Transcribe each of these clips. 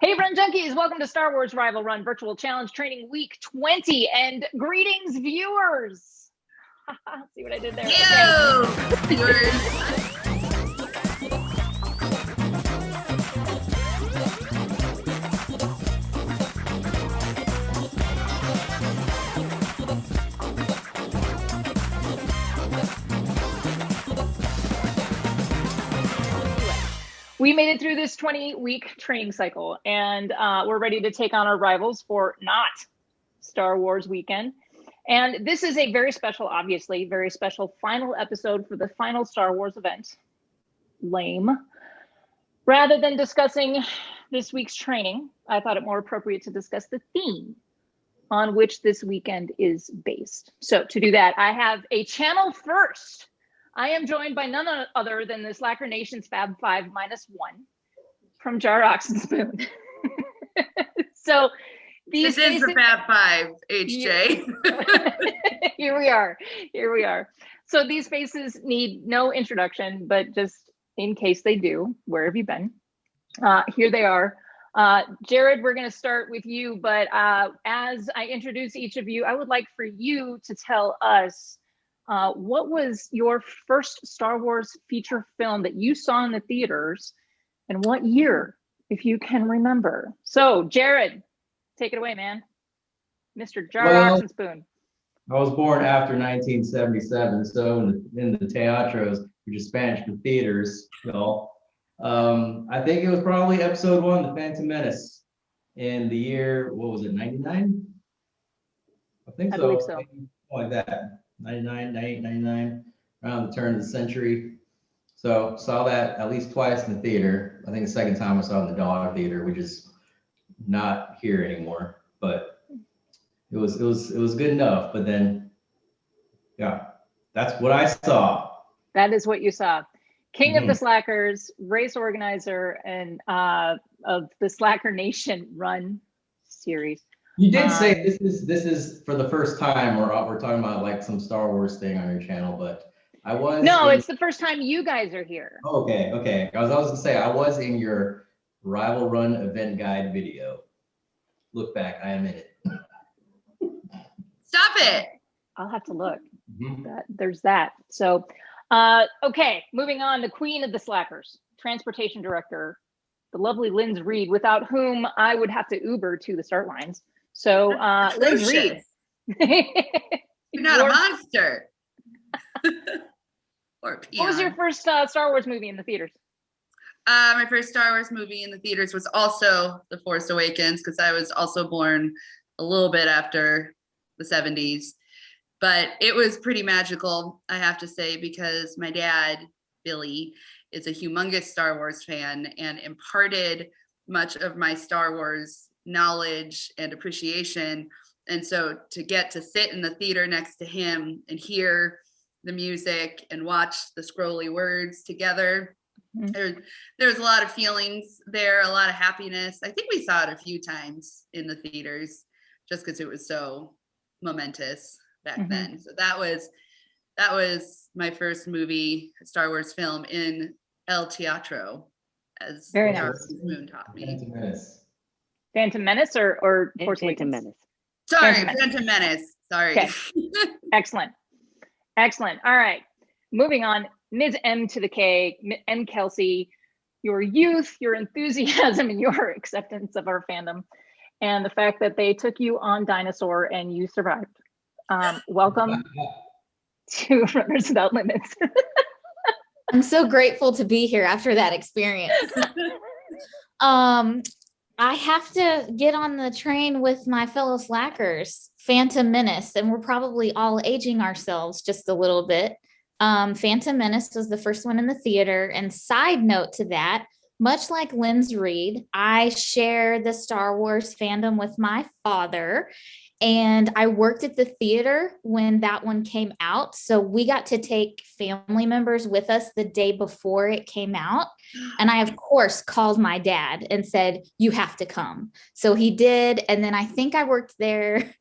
Hey, Run Junkies, welcome to Star Wars Rival Run Virtual Challenge Training Week 20, and greetings, viewers. See what I did there? Yo, okay. Viewers. We made it through this 20-week training cycle, and we're ready to take on our rivals for not Star Wars weekend. And this is a very special, obviously, very special final episode for the final Star Wars event. Lame. Rather than discussing this week's training, I thought it more appropriate to discuss the theme on which this weekend is based. So to do that, I have a channel first. I am joined by none other than the Slacker Nation's Fab 5 -1 from JarOxandspoon. So this is the Fab 5, HJ. Here we are. So these faces need no introduction, but just in case they do, where have you been? Here they are. Jared, we're going to start with you, but as I introduce each of you, I would like for you to tell us what was your first Star Wars feature film that you saw in the theaters, and what year, if you can remember? So, Jared, take it away, man. Mr. JarOxandspoon. I was born after 1977, so in the teatros, which is Spanish for theaters, I think it was probably episode 1, The Phantom Menace, in the year, what was it, 99? I think so. I believe so. Something like that. 99, 98, 99, around the turn of the century. So saw that at least twice in the theater. I think the second time I saw it in the Dollar Theater, which is not here anymore. But it was good enough. But then, yeah, that's what I saw. That is what you saw. King of the Slackers, race organizer, and of the Slacker Nation Run series. You did say this is for the first time, or we're talking about like some Star Wars thing on your channel, but I was. No, it's the first time you guys are here. Okay. I was gonna say I was in your Rival Run event guide video. Look back, I am in it. Stop it! I'll have to look. There's that. So, okay, moving on. The Queen of the Slackers, transportation director, the lovely Linz Reed, without whom I would have to Uber to the start lines. So, Linz Reed. You're not a monster. Or peon. What was your first Star Wars movie in the theaters? My first Star Wars movie in the theaters was also The Force Awakens, because I was also born a little bit after the 70s. But it was pretty magical, I have to say, because my dad, Billy, is a humongous Star Wars fan and imparted much of my Star Wars knowledge and appreciation. And so to get to sit in the theater next to him and hear the music and watch the scrolly words together, there's a lot of feelings there, a lot of happiness. I think we saw it a few times in the theaters just because it was so momentous back then. So that was my first movie, Star Wars film, in El Teatro, as Very nice. Moon taught me. Phantom Menace or Force Phantom Awakens? Menace. Sorry, Phantom Menace. Sorry. Okay. Excellent. All right. Moving on. Ms. M to the K, M. Kelsey, your youth, your enthusiasm, and your acceptance of our fandom, and the fact that they took you on Dinosaur and you survived. Welcome to Runners Without Limits. I'm so grateful to be here after that experience. I have to get on the train with my fellow slackers, Phantom Menace, and we're probably all aging ourselves just a little bit. Phantom Menace was the first one in the theater, and side note to that, much like Linz Reed, I share the Star Wars fandom with my father, and I worked at the theater when that one came out. So we got to take family members with us the day before it came out. And I, of course, called my dad and said, you have to come. So he did. And then I think I worked there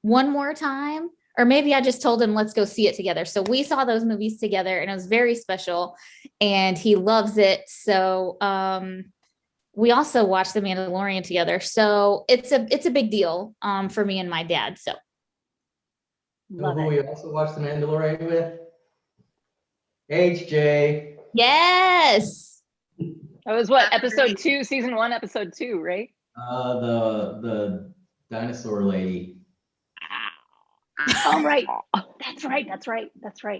one more time, or maybe I just told him, let's go see it together. So we saw those movies together, and it was very special, and he loves it. So we also watched The Mandalorian together. So it's a big deal for me and my dad. So Love who it. we also watched The Mandalorian with? HJ. yes. That was what, episode 2, season 1, episode 2, right? The dinosaur lady. Oh, right. That's right.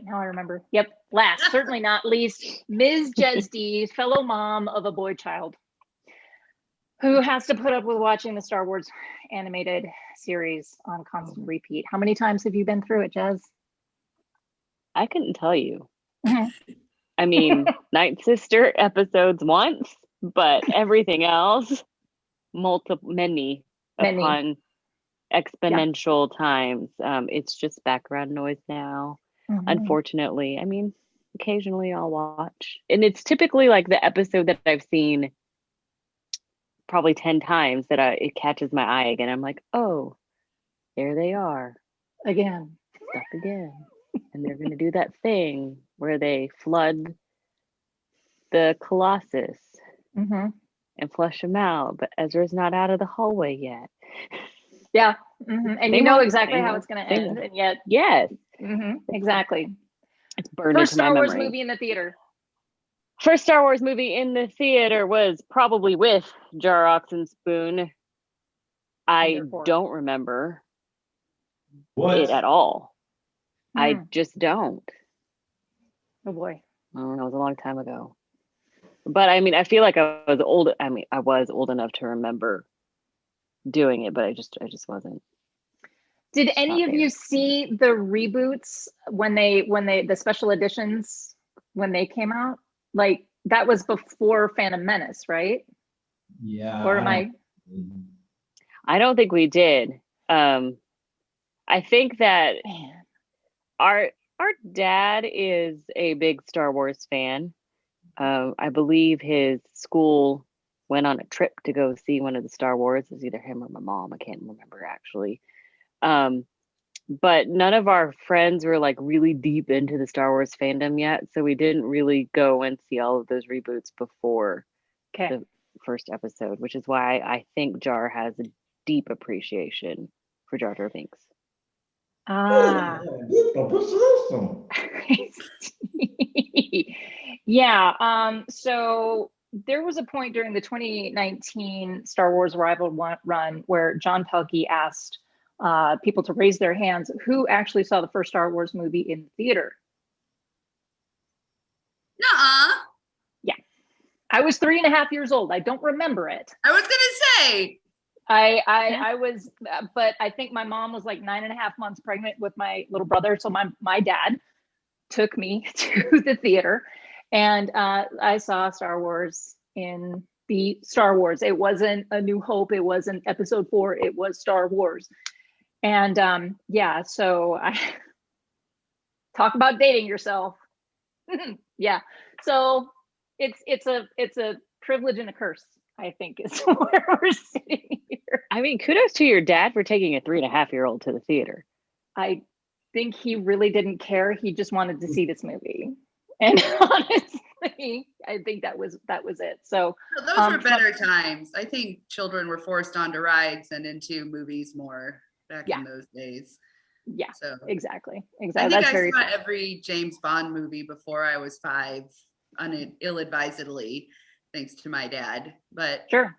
Now I remember. Yep. Last, certainly not least, Ms. Jesd, fellow mom of a boy child, who has to put up with watching the Star Wars animated series on constant repeat. How many times have you been through it, Jez? I couldn't tell you. I mean, Night Sister episodes once, but everything else, many upon exponential times. It's just background noise now, unfortunately. I mean, occasionally I'll watch. And it's typically like the episode that I've seen probably 10 times that it catches my eye again. I'm like, oh, there they are. Again. Stuff again. And they're going to do that thing where they flood the Colossus and flush him out. But Ezra's not out of the hallway yet. Yeah. And you know exactly how it's going to end. And yet. Yes. Exactly. It's burned First into my Star Wars memory. movie in the theater. First Star Wars movie in the theater was probably with JarOxandspoon. I don't remember it at all. I just don't. Oh boy. I don't know, it was a long time ago. But I mean, I feel like I was old. I mean, I was old enough to remember doing it, but I just wasn't. Did any of you see the reboots when the special editions when they came out? Like that was before Phantom Menace, right? Yeah. Or am I? I don't think we did. I think that our dad is a big Star Wars fan. I believe his school went on a trip to go see one of the Star Wars. It was either him or my mom. I can't remember actually. But none of our friends were like really deep into the Star Wars fandom yet. So we didn't really go and see all of those reboots before the first episode, which is why I think Jar has a deep appreciation for Jar Jar Binks. Yeah. So there was a point during the 2019 Star Wars Arrival run where John Pelkey asked people to raise their hands who actually saw the first Star Wars movie in the theater. Nuh-uh. Yeah. I was 3.5 years old. I don't remember it. I was gonna say. I was, but I think my mom was like 9.5 months pregnant with my little brother. So my dad took me to the theater and I saw Star Wars in the Star Wars. It wasn't A New Hope. It wasn't Episode 4. It was Star Wars. And yeah, so I talk about dating yourself. Yeah. So it's a privilege and a curse, I think, is where we're sitting here. I mean, kudos to your dad for taking a 3.5-year-old to the theater. I think he really didn't care. He just wanted to see this movie. And honestly, I think that was it. So those were better times. I think children were forced onto rides and into movies more back in those days. Yeah, so exactly. I think I saw every James Bond movie before I was 5, ill-advisedly, thanks to my dad. But sure.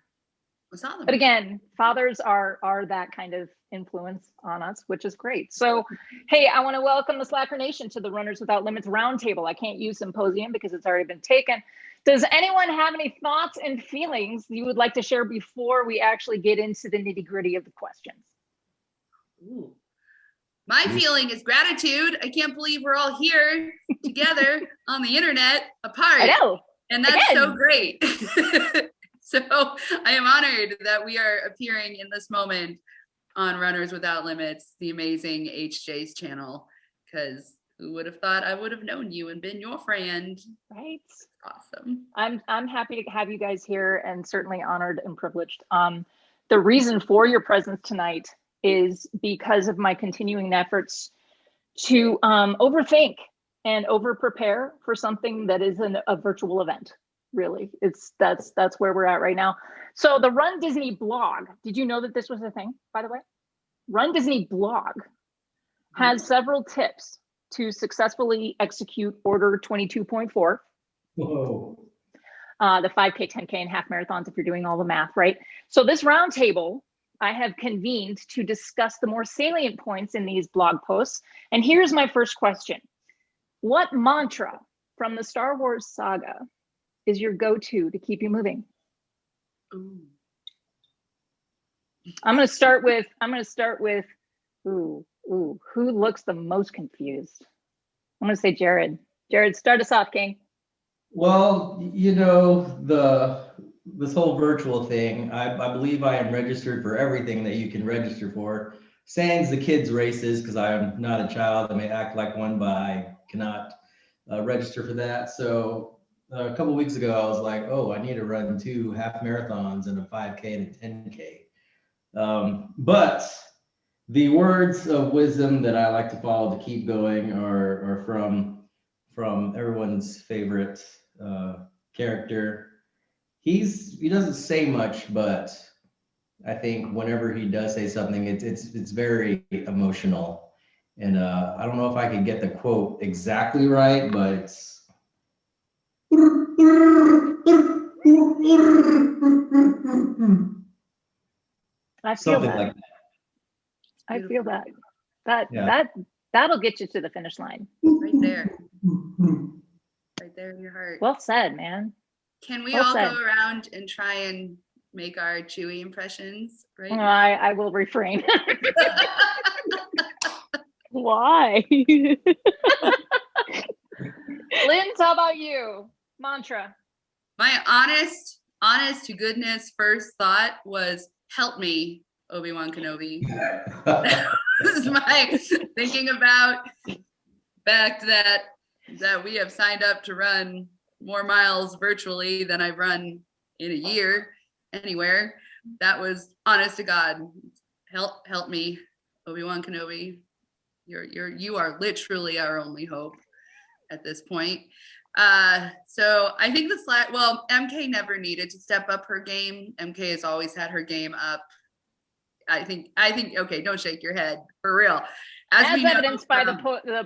I saw them. But again, fathers are that kind of influence on us, which is great. So, hey, I want to welcome the Slacker Nation to the Runners Without Limits Roundtable. I can't use symposium because it's already been taken. Does anyone have any thoughts and feelings you would like to share before we actually get into the nitty-gritty of the questions? Ooh. My feeling is gratitude. I can't believe we're all here together on the internet apart. I know. And that's so great. So I am honored that we are appearing in this moment on Runners Without Limits, the amazing HJ's channel, because who would have thought I would have known you and been your friend? Right. Awesome. I'm happy to have you guys here and certainly honored and privileged. The reason for your presence tonight is because of my continuing efforts to overthink and over prepare for something that is a virtual event. really. That's where we're at right now. So the Run Disney blog, did you know that this was a thing, by the way? Run Disney blog has several tips to successfully execute Order 22.4. Whoa. The 5K, 10K, and half marathons if you're doing all the math, right? So this roundtable I have convened to discuss the more salient points in these blog posts. And here's my first question. What mantra from the Star Wars saga is your go-to to keep you moving? Ooh. I'm going to start with, who looks the most confused? I'm going to say Jared. Jared, start us off, King. Well, this whole virtual thing, I believe I am registered for everything that you can register for, sans the kids' races, because I am not a child. I may act like one, but I cannot register for that. So a couple of weeks ago, I was like, oh, I need to run 2 half marathons and a 5K and a 10K. But the words of wisdom that I like to follow to keep going are from everyone's favorite character. He doesn't say much, but I think whenever he does say something, it's very emotional. And I don't know if I can get the quote exactly right, but it's I feel something that. like that. I feel that. Yeah. That'll get you to the finish line. Right there. Right there in your heart. Well said, man. Can we well all said. go around and try and make our Chewie impressions right now? I will refrain. Why? Linz, how about you? Mantra. My honest to goodness first thought was, help me, Obi-Wan Kenobi. This is my thinking about fact that we have signed up to run more miles virtually than I've run in a year anywhere. That was honest to God. Help me, Obi-Wan Kenobi. You are literally our only hope at this point. So I think MK never needed to step up her game. MK has always had her game up. I think okay, don't shake your head, for real. As evidenced by the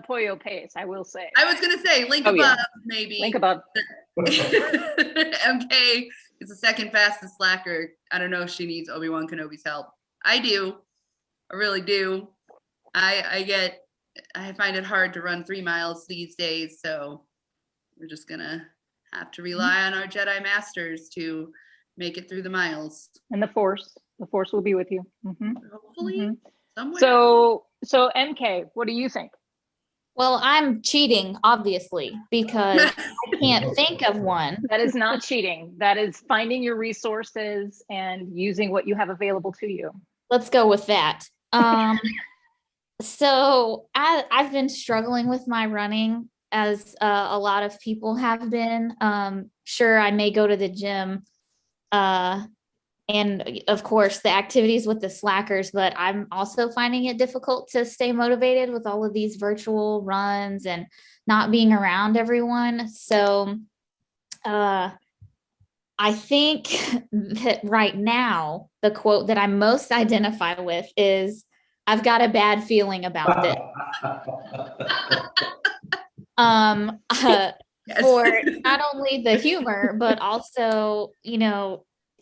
Pollo pace, I will say. I was gonna say link above, maybe. Link above. MK is the second fastest slacker. I don't know if she needs Obi-Wan Kenobi's help. I do. I really do. I find it hard to run 3 miles these days, so we're just gonna have to rely on our Jedi Masters to make it through the miles. And the Force will be with you. Mm-hmm. Hopefully, somewhere. So MK, what do you think? Well, I'm cheating, obviously, because I can't think of one. That is not cheating. That is finding your resources and using what you have available to you. Let's go with that. So I've been struggling with my running, as a lot of people have been. Sure, I may go to the gym, and of course the activities with the slackers, but I'm also finding it difficult to stay motivated with all of these virtual runs and not being around everyone. So I think that right now, the quote that I most identify with is, I've got a bad feeling about this. For not only the humor, but also,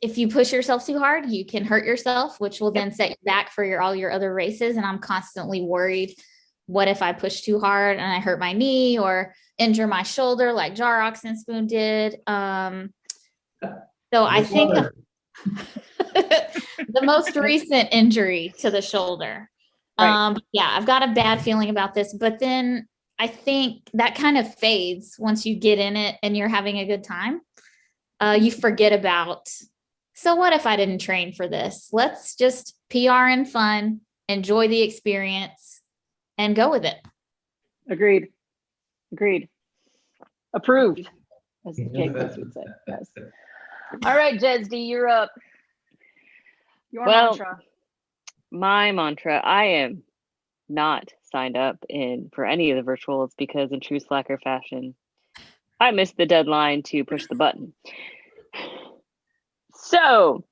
if you push yourself too hard, you can hurt yourself, which will then set you back for all your other races. And I'm constantly worried, what if I push too hard and I hurt my knee or injure my shoulder like JarOxandspoon did? So I think the most recent injury to the shoulder. Right. I've got a bad feeling about this, but then I think that kind of fades once you get in it and you're having a good time. You forget about, so what if I didn't train for this? Let's just PR and fun, enjoy the experience, and go with it. Agreed. Approved, as Jake would say. Yes. All right, Jesdy, you're up. Your mantra. My mantra, I am not signed up for any of the virtuals because in true slacker fashion, I missed the deadline to push the button. So,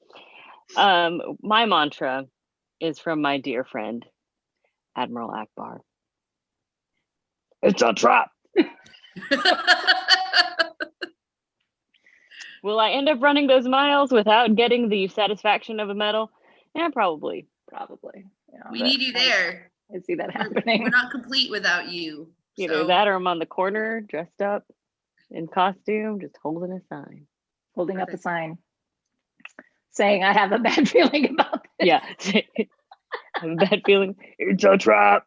my mantra is from my dear friend, Admiral Akbar. It's a trap. Will I end up running those miles without getting the satisfaction of a medal? Yeah, probably. Yeah, we need you there. I see that happening. We're not complete without you. Either that or I'm on the corner dressed up in costume, just holding a sign. Holding up a sign saying, I have a bad feeling about this. Yeah. I have a bad feeling. It's a trap.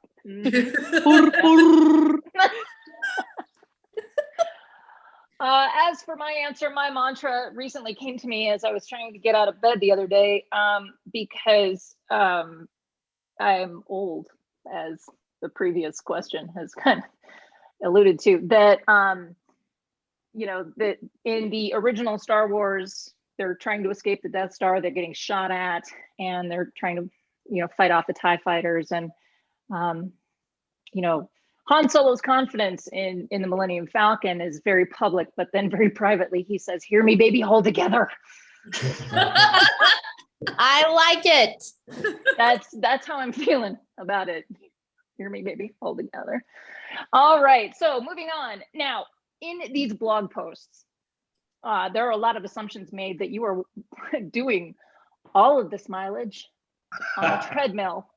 As for my answer, my mantra recently came to me as I was trying to get out of bed the other day, because I'm old, as the previous question has kind of alluded to, that that in the original Star Wars, they're trying to escape the Death Star, they're getting shot at, and they're trying to fight off the TIE fighters, and Han Solo's confidence in the Millennium Falcon is very public, but then very privately he says, "Hear me, baby, hold together." I like it. That's how I'm feeling about it. Hear me, baby, hold together. All right, so moving on. Now, in these blog posts, there are a lot of assumptions made that you are doing all of this mileage on a treadmill,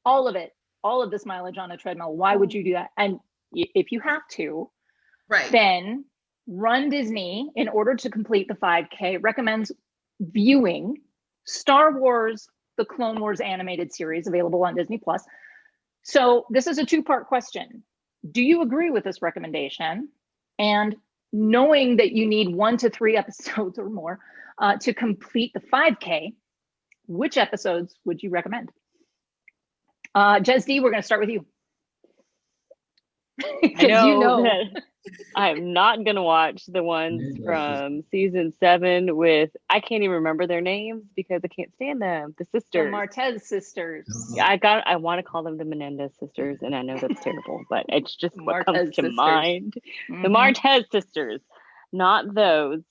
all of it. All of this mileage on a treadmill. Why would you do that? And if you have to, right, then Run Disney, in order to complete the 5K, recommends viewing Star Wars, the Clone Wars animated series, available on Disney Plus. So this is a two-part question. Do you agree with this recommendation? And knowing that you need 1 to 3 episodes or more to complete the 5K, which episodes would you recommend? Jez D, we're going to start with you. I know that I'm not going to watch the ones from season 7 with, I can't even remember their names because I can't stand them. The sisters. The Martez sisters. I want to call them the Menendez sisters, and I know that's terrible, but it's just what comes to sisters. mind. Mm-hmm. The Martez sisters, not those.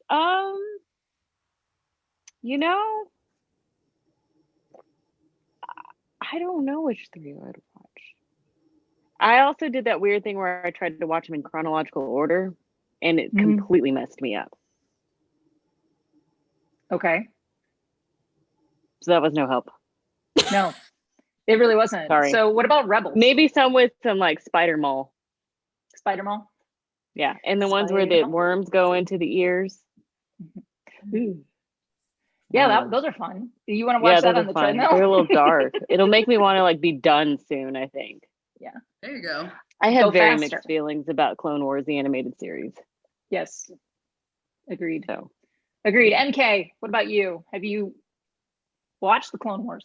I don't know which 3 I'd watch. I also did that weird thing where I tried to watch them in chronological order, and it completely messed me up. Okay. So that was no help. No, it really wasn't. Sorry. So what about Rebels? Maybe some with some like Spider Mall. Spider Mall? Yeah, and the ones where the worms go into the ears. Mm-hmm. Yeah, those are fun. You want to watch that on the treadmill? They're a little dark. It'll make me want to be done soon, I think. Yeah. There you go. I have very mixed feelings about Clone Wars, the animated series. Yes. Agreed. Agreed. MK, what about you? Have you watched the Clone Wars?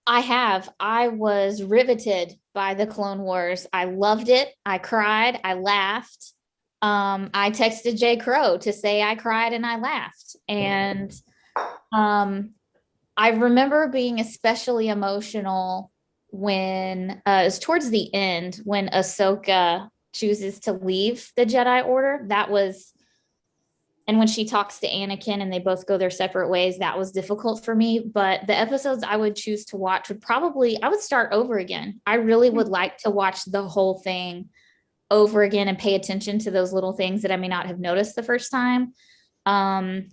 I have. I was riveted by the Clone Wars. I loved it. I cried. I laughed. I texted J. Crow to say I cried and I laughed. And I remember being especially emotional when it was towards the end when Ahsoka chooses to leave the Jedi Order. And when she talks to Anakin and they both go their separate ways, that was difficult for me. But the episodes I would choose to watch I would start over again. I really would like to watch the whole thing over again and pay attention to those little things that I may not have noticed the first time. And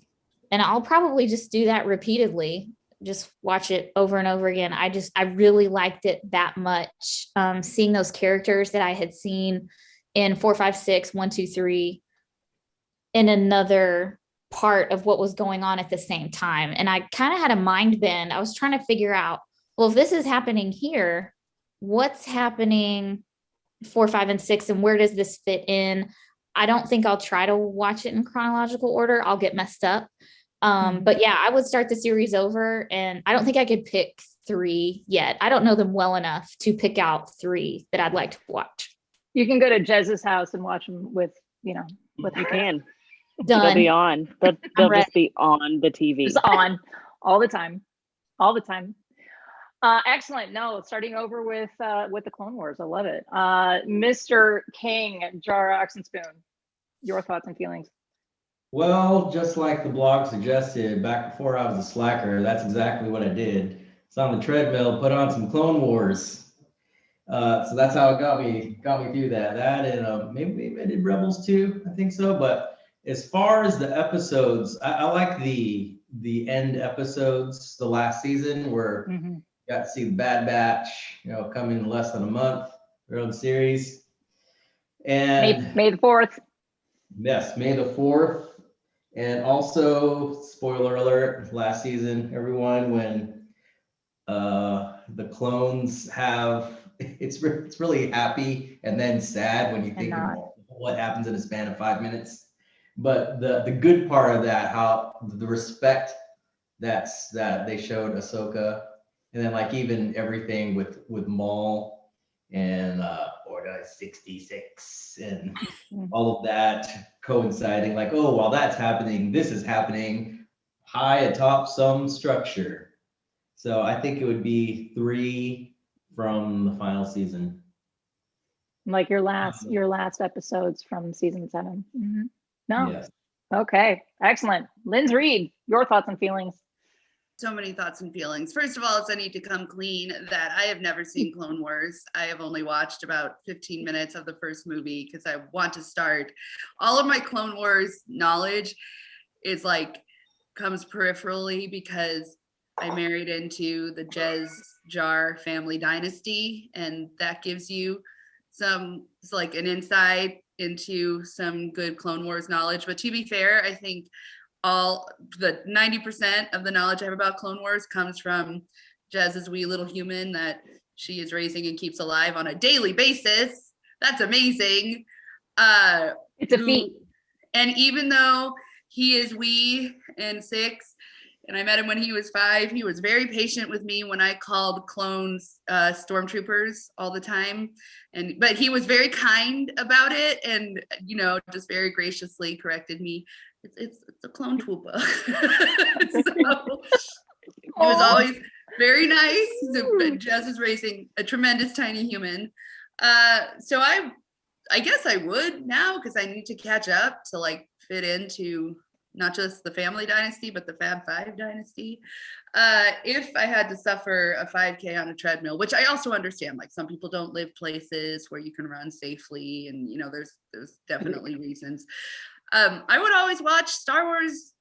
I'll probably just do that repeatedly, just watch it over and over again. I really liked it that much. Seeing those characters that I had seen in 4, 5, 6, 1, 2, 3 in another part of what was going on at the same time. And I kind of had a mind bend. I was trying to figure out, well, if this is happening here, what's happening 4, 5, and 6, and where does this fit in? I don't think I'll try to watch it in chronological order. I'll get messed up. But yeah, I would start the series over, and I don't think I could pick 3 yet. I don't know them well enough to pick out 3 that I'd like to watch. You can go to Jez's house and watch them with you can. Done. They'll be on. They'll just be on the TV. Just on all the time. Excellent. No, starting over with the Clone Wars. I love it. Mr. King, JarOxandspoon. your thoughts and feelings. Well, just like the blog suggested, back before I was a slacker, that's exactly what I did. It's on the treadmill, put on some Clone Wars. So that's how it got me through that. That and maybe I did Rebels too. I think so. But as far as the episodes, I like the end episodes, the last season where got to see the Bad Batch, come in less than a month, their own series. And May the 4th. Yes, May the 4th. And also, spoiler alert, last season, everyone, when the clones have, it's really happy and then sad when you think of what happens in a span of 5 minutes. But the good part of that, how the respect that they showed Ahsoka, and then like even everything with Maul and Order 66 and all of that coinciding, like, oh, while that's happening, this is happening high atop some structure. So I think it would be 3 from the final season. Like your last episodes from season 7. No. Yes. Okay. Excellent. Linz Reed, your thoughts and feelings. So many thoughts and feelings. First of all, I need to come clean that I have never seen Clone Wars. I have only watched about 15 minutes of the first movie because I want to start. All of my Clone Wars knowledge is comes peripherally because I married into the Jar family dynasty, and that gives you an insight into some good Clone Wars knowledge. But to be fair, I think all the 90% of the knowledge I have about Clone Wars comes from Jez's wee little human that she is raising and keeps alive on a daily basis. That's amazing. It's a feat. And even though he is wee and 6, and I met him when he was 5, he was very patient with me when I called clones stormtroopers all the time. But he was very kind about it and, just very graciously corrected me. It's a clone trooper. So he was always very nice. Jez is raising a tremendous tiny human. So I guess I would now because I need to catch up to fit into not just the family dynasty, but the Fab 5 dynasty. If I had to suffer a 5K on a treadmill, which I also understand, some people don't live places where you can run safely, and there's definitely reasons. I would always watch Star Wars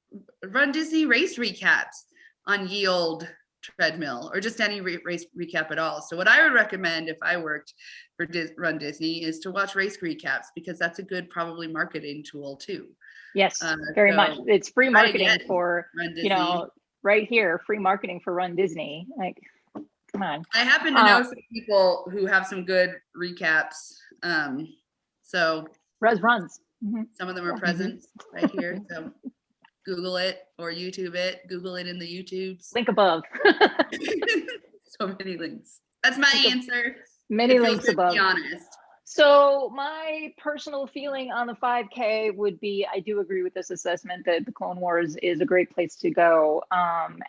Run Disney race recaps on ye old treadmill, or just any race recap at all. So what I would recommend if I worked for Run Disney is to watch race recaps, because that's a good probably marketing tool too. Yes, very much. It's free marketing for, right here, free marketing for Run Disney. Come on. I happen to know some people who have some good recaps. So Res runs. Some of them are present right here. So Google it or YouTube it. Google it in the YouTubes. Link above. So many links. That's my answer. Many links above. To be honest. So my personal feeling on the 5K would be, I do agree with this assessment that the Clone Wars is a great place to go.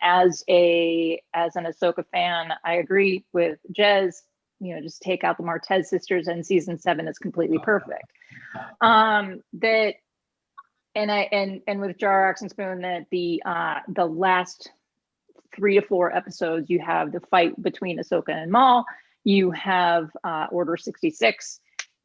As an Ahsoka fan, I agree with Jez. Just take out the Martez sisters, and season 7 is completely perfect. And with JarOxandspoon, that the last 3 to 4 episodes, you have the fight between Ahsoka and Maul. You have Order 66,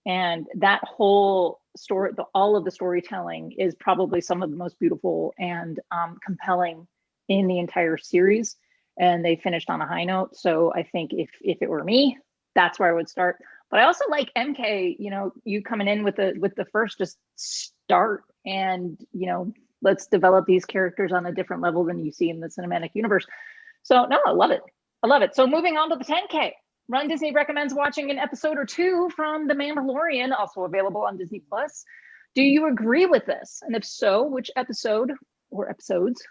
and that whole story, all of the storytelling is probably some of the most beautiful and compelling in the entire series. And they finished on a high note. So I think if it were me, that's where I would start. But I also like MK, you coming in with the first, just start and, let's develop these characters on a different level than you see in the cinematic universe. So no, I love it. So moving on to the 10K. Run Disney recommends watching an episode or 2 from The Mandalorian, also available on Disney+. Do you agree with this? And if so, which episode or episodes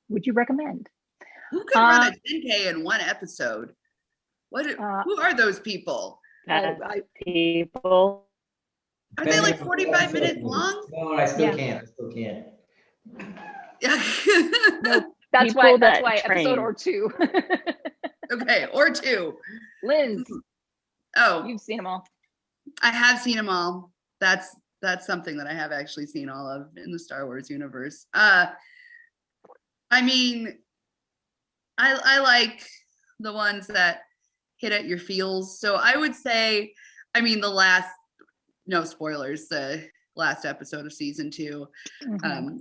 would you recommend? Who could run a 10K in one episode? Who are those people? People. Are they 45 minutes long? No, I still can't. Nope. That's why episode or 2. Okay, or 2. Linz. Oh. You've seen them all. I have seen them all. That's that's something that I have actually seen all of in the Star Wars universe. I mean, I like the ones that hit at your feels. So I would say, I mean, no spoilers, the last episode of season 2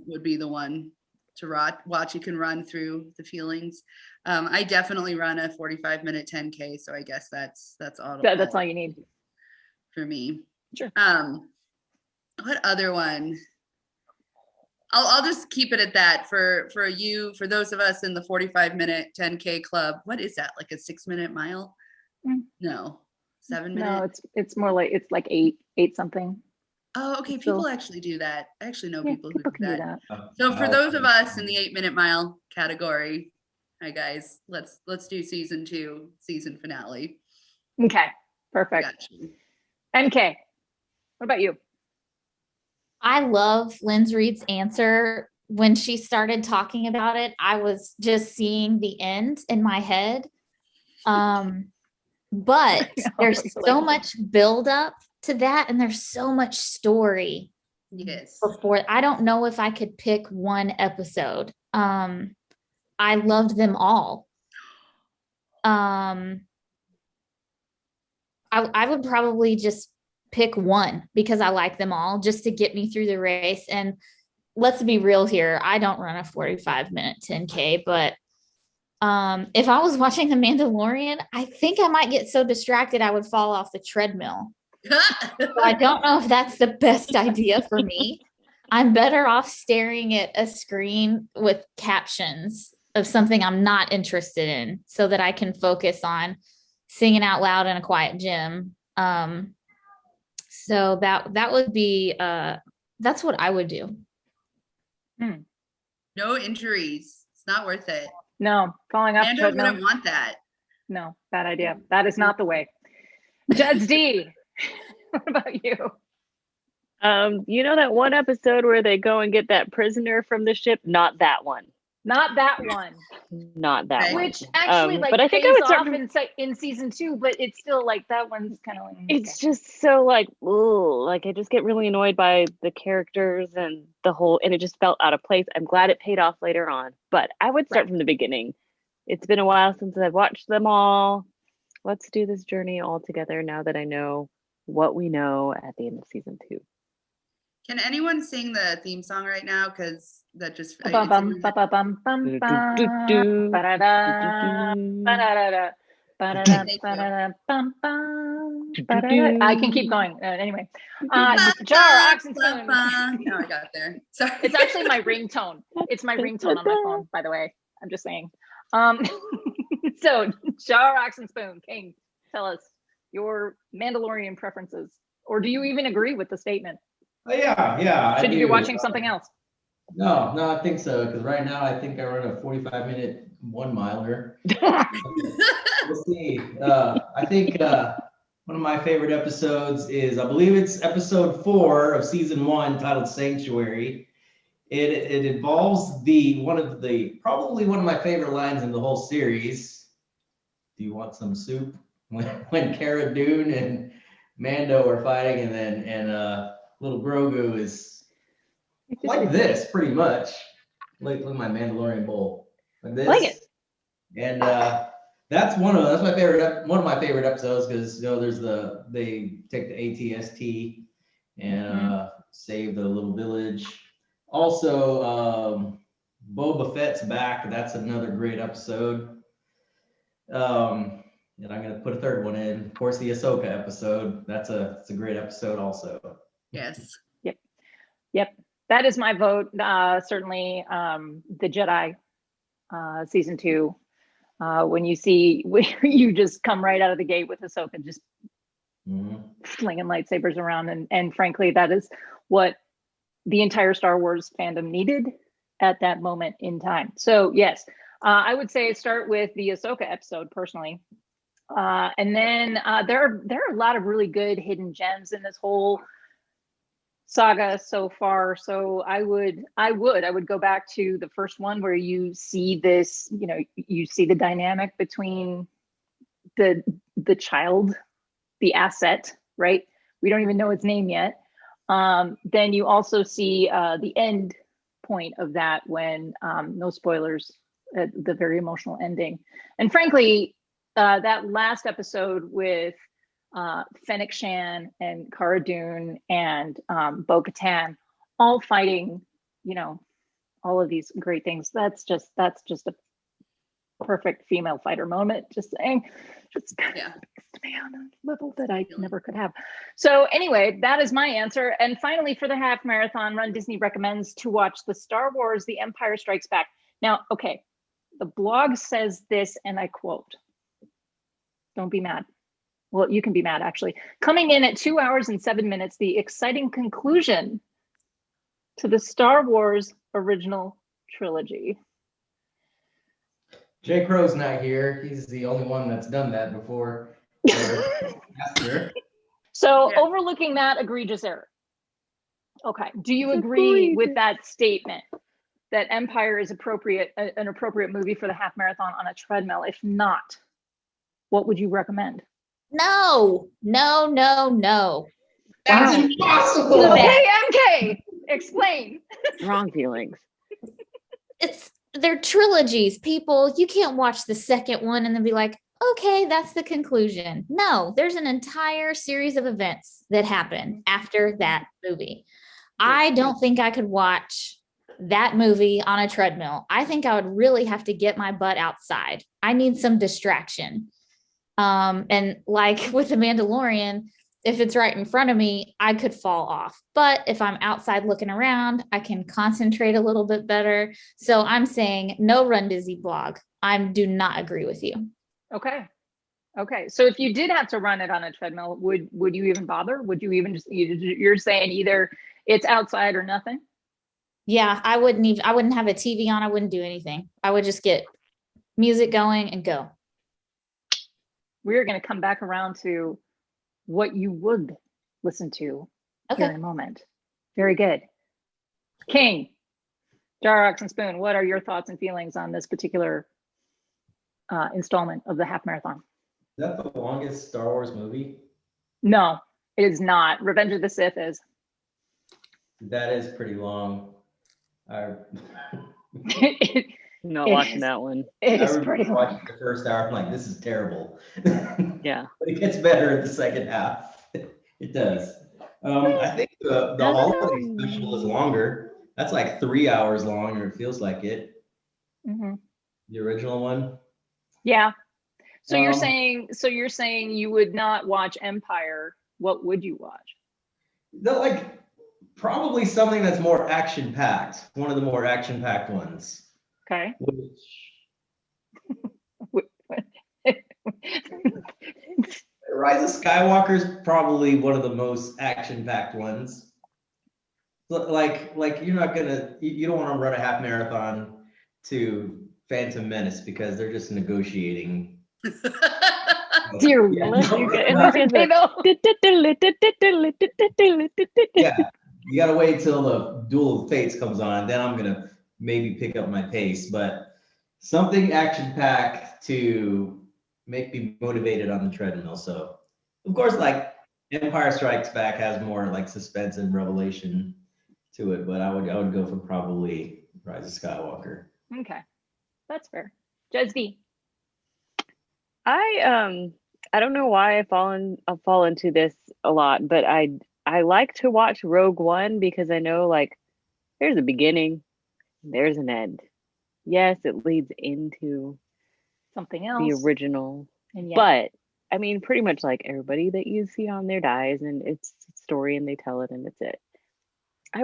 would be the one to watch. You can run through the feelings. I definitely run a 45-minute 10K, so I guess that's all. That's all you need for me. Sure. What other one? I'll just keep it at that for those of us in the 45-minute 10K club. What is that? Like a 6-minute mile? No, 7 minutes. No, it's more like it's like eight something. Oh, okay. People actually do that. I actually know people who do can that. Do that. So for those of us in the 8-minute mile category, hi guys, let's do season 2, season finale. Okay, perfect. Gotcha. MK, what about you? I love Lynn's Reed's answer. When she started talking about it, I was just seeing the end in my head. But there's so much buildup to that, and there's so much story. Yes. Before, I don't know if I could pick one episode. I loved them all. I would probably just pick one because I like them all just to get me through the race. And let's be real here. I don't run a 45-minute 10K, but if I was watching The Mandalorian, I think I might get so distracted I would fall off the treadmill. So I don't know if that's the best idea for me. I'm better off staring at a screen with captions of something I'm not interested in so that I can focus on singing out loud in a quiet gym. So that would be that's what I would do. No injuries. It's not worth it. No, falling off. Mando wouldn't want that. No, bad idea. That is not the way. Judge D, what about you? You know that one episode where they go and get that prisoner from the ship? Not that one. Not that one. Not that one. Which actually but I think I would start in season 2, but it's still like that one's kind of like it's just so like, ooh, like I just get really annoyed by the characters and the whole, and it just felt out of place. I'm glad it paid off later on, but I would start from the beginning. It's been a while since I've watched them all. Let's do this journey all together now that I know what we know at the end of season 2. Can anyone sing the theme song right now? Because that just I can keep going. Anyway, JarOxandspoon. No, I got there. Sorry. It's actually my ringtone. It's my ringtone on my phone, by the way. I'm just saying. So JarOxandspoon, King, tell us your Mandalorian preferences, or do you even agree with the statement? Yeah. Should you be watching something else? No, I think so. Because right now, I think I run a 45-minute 1-miler. We'll see. I think one of my favorite episodes is, I believe it's episode 4 of season 1, titled Sanctuary. It involves probably one of my favorite lines in the whole series. Do you want some soup? When Cara Dune and Mando are fighting, and little Grogu is like this, pretty much. Look at my Mandalorian bowl. Like this. Like it. And that's one of my favorite episodes, because they take the ATST and save the little village. Also, Boba Fett's back. That's another great episode. And I'm gonna put a third one in. Of course, the Ahsoka episode. It's a great episode also. Yes. Yep. That is my vote. Certainly, the Jedi season 2. When you just come right out of the gate with Ahsoka just slinging lightsabers around, and frankly, that is what the entire Star Wars fandom needed at that moment in time. So yes, I would say start with the Ahsoka episode personally. And then there are a lot of really good hidden gems in this whole saga so far. So I would go back to the first one where you see this, you see the dynamic between the child, the asset, right? We don't even know its name yet. Then you also see the end point of that when, no spoilers, the very emotional ending. And frankly, that last episode with Fennec Shan and Cara Dune and Bo-Katan all fighting, all of these great things. That's just a perfect female fighter moment. Just saying, just to me on a level that I never could have. So anyway, that is my answer. And finally, for the half marathon run, Disney recommends to watch the Star Wars: The Empire Strikes Back. Now, okay, the blog says this, and I quote, don't be mad. Well, you can be mad, actually. Coming in at 2 hours and 7 minutes, the exciting conclusion to the Star Wars original trilogy. Jay Crow's not here. He's the only one that's done that before. So overlooking that egregious error. Okay. Do you agree with that statement that Empire is an appropriate movie for the half marathon on a treadmill? If not, what would you recommend? No. That's impossible. Okay, MK, explain. Strong feelings. They're trilogies, people. You can't watch the second one and then be like, okay, that's the conclusion. No, there's an entire series of events that happen after that movie. I don't think I could watch that movie on a treadmill. I think I would really have to get my butt outside. I need some distraction. And like with The Mandalorian, if it's right in front of me, I could fall off. But if I'm outside looking around, I can concentrate a little bit better. So I'm saying no Run Dizzy blog. I do not agree with you. Okay. So if you did have to run it on a treadmill, would you even bother? Would you even you're saying either it's outside or nothing? Yeah, I wouldn't have a TV on. I wouldn't do anything. I would just get music going and go. We're going to come back around to what you would listen to here in a moment. Very good. King, JarOxandspoon, what are your thoughts and feelings on this particular installment of the half marathon? Is that the longest Star Wars movie? No, it is not. Revenge of the Sith is. That is pretty long. Not watching that one. It is pretty long. Watching the first hour, I'm like, this is terrible. Yeah. But it gets better in the second half. It does. I think the holiday special is longer. That's like 3 hours long, or it feels like it. Mm-hmm. The original one. Yeah. So you're saying you would not watch Empire. What would you watch? Probably something that's more action-packed. One of the more action-packed ones. Okay. Rise of Skywalker is probably one of the most action-packed ones. Like you don't want to run a half marathon to Phantom Menace because they're just negotiating. Dear Yeah, you gotta wait till the Duel of Fates comes on, then I'm gonna maybe pick up my pace. But something action-packed to make me motivated on the treadmill. So, of course, like Empire Strikes Back has more like suspense and revelation to it, but I would go for probably Rise of Skywalker. Okay, that's fair. Jesby. I don't know why I fall into this a lot, but I like to watch Rogue One because I know like there's a beginning, there's an end. Yes, it leads into Something else. the original, And but I mean, pretty much like everybody that you see on there dies, and it's a story, and they tell it, and it's it. I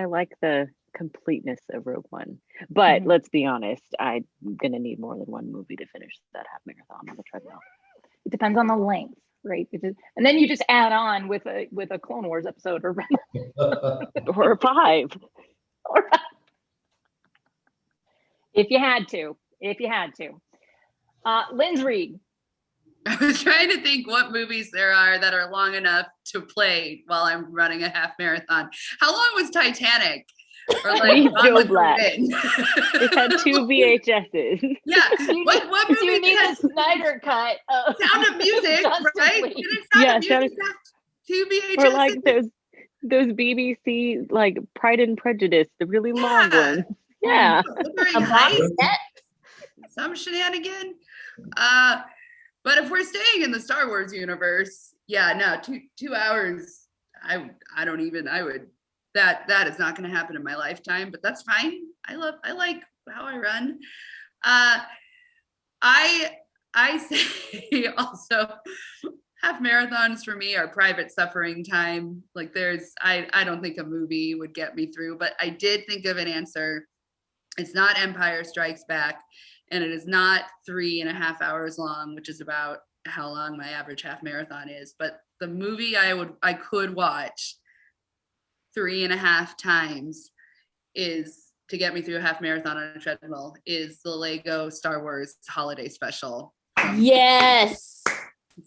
like the completeness of Rogue One, but let's be honest, I'm gonna need more than one movie to finish that half marathon on the treadmill. It depends on the length, right? And then you just add on with a Clone Wars episode or Or 5. If you had to. Lynn's Reed. I was trying to think what movies there are that are long enough to play while I'm running a half marathon. How long was Titanic? Or like Joe Black. It had 2 VHSs. Yeah. What movie you need a Snyder cut. Sound of Music, right? Didn't Sound of Music have 2 VHSs? Or like those BBC like Pride and Prejudice, the really long Yeah. ones. Yeah. Wuthering A box Heights, set? some shenanigan. But if we're staying in the Star Wars universe, yeah, no, 2 hours. I don't even. I would. That is not going to happen in my lifetime. But that's fine. I like how I run. I say also, half marathons for me are private suffering time. Like I don't think a movie would get me through, but I did think of an answer. It's not Empire Strikes Back, and it is not 3.5 hours long, which is about how long my average half marathon is. But the movie I could watch 3.5 times is to get me through a half marathon on a treadmill is the Lego Star Wars holiday special. Yes.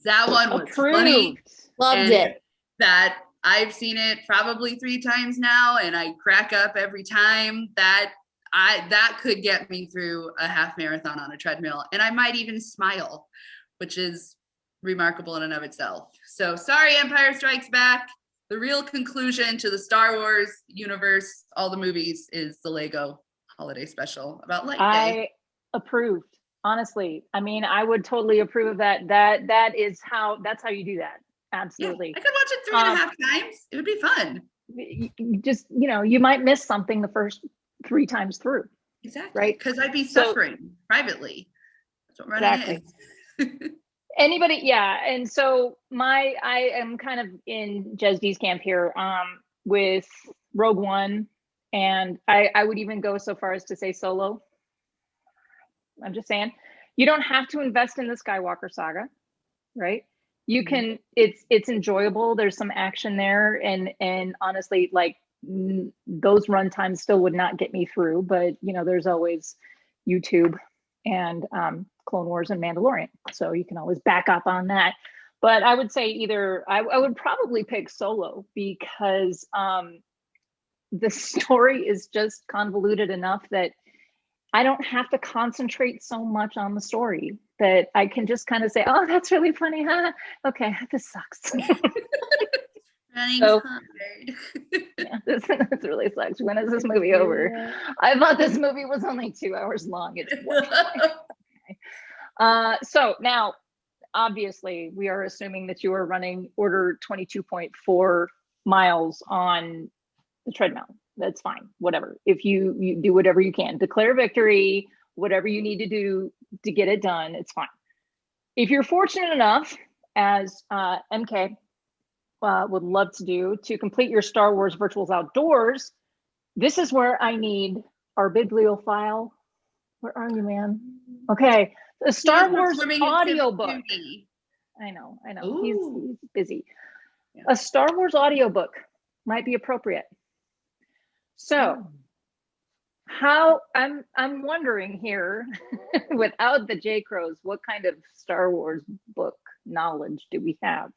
That one was Approved. funny. Loved it. That I've seen it probably 3 times now, and I crack up every time. That could get me through a half marathon on a treadmill, and I might even smile, which is remarkable in and of itself. So sorry, Empire Strikes Back. The real conclusion to the Star Wars universe, all the movies, is the Lego holiday special about Light Day. I approved. Honestly, I mean, I would totally approve of that. That's how you do that. Absolutely. Yeah, I could watch it 3.5 times. It would be fun. Just, you might miss something the first 3 times through. Exactly. Right. Because I'd be suffering privately. That's what running is. Anybody, yeah. And so I am kind of in Jesde's camp here with Rogue One, and I would even go so far as to say Solo. I'm just saying, you don't have to invest in the Skywalker saga, right? You can, it's enjoyable. There's some action there, and honestly, like those run times still would not get me through, but there's always YouTube and Clone Wars and Mandalorian, so you can always back up on that. But I would say either I would probably pick Solo, because the story is just convoluted enough that I don't have to concentrate so much on the story, that I can just kind of say, oh, that's really funny, huh? Okay, this sucks. Yeah, this really sucks. When is this movie over? I thought this movie was only 2 hours long. It's so now, obviously, we are assuming that you are running order 22.4 miles on the treadmill. That's fine. Whatever. If you do whatever you can, declare victory, whatever you need to do to get it done, it's fine. If you're fortunate enough, as MK would love to do, to complete your Star Wars Virtuals Outdoors, this is where I need our bibliophile. Where are you, man? Okay. The Star Wars audiobook. I know. He's busy. Yeah. A Star Wars audiobook might be appropriate. So how I'm wondering here, without the J Crows, what kind of Star Wars book knowledge do we have?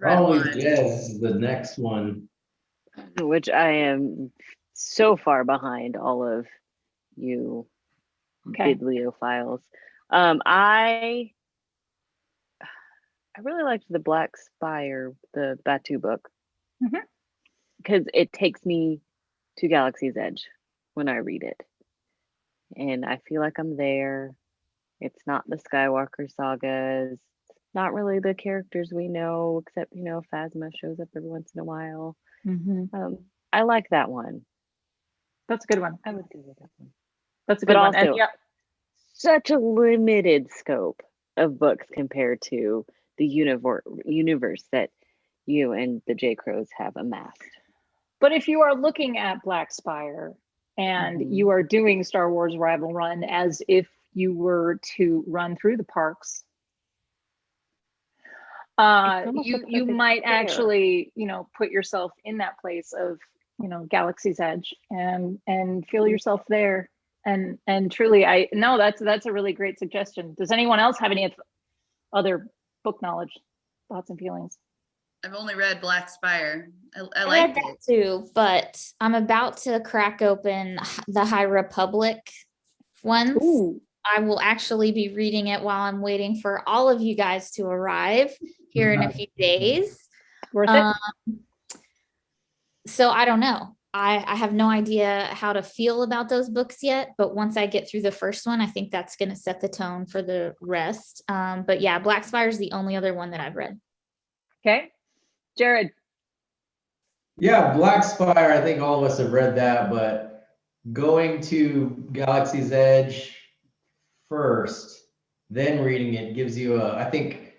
Always guess the next one, which I am so far behind all of you bibliophiles. I really liked the Black Spire, the Batu book, because it takes me to Galaxy's Edge when I read it, and I feel like I'm there. It's not the Skywalker sagas, not really the characters we know, except Phasma shows up every once in a while. I like that one. That's a good one. I would go with that one. That's a good one. Also, and, yeah, such a limited scope of books compared to the universe that you and the J Crows have amassed. But if you are looking at Black Spire and you are doing Star Wars Rival Run as if you were to run through the parks, you might actually put yourself in that place of Galaxy's Edge and feel yourself there, and truly that's a really great suggestion. Does anyone else have any other book knowledge, thoughts and feelings? I've only read Black Spire. I read liked that it too, but I'm about to crack open the High Republic ones. Ooh. I will actually be reading it while I'm waiting for all of you guys to arrive here in a few days. Worth it? So I don't know. I have no idea how to feel about those books yet, but once I get through the first one, I think that's going to set the tone for the rest. But yeah, Black Spire is the only other one that I've read. Okay. Jared. Yeah, Black Spire, I think all of us have read that, but going to Galaxy's Edge first, then reading it gives you I think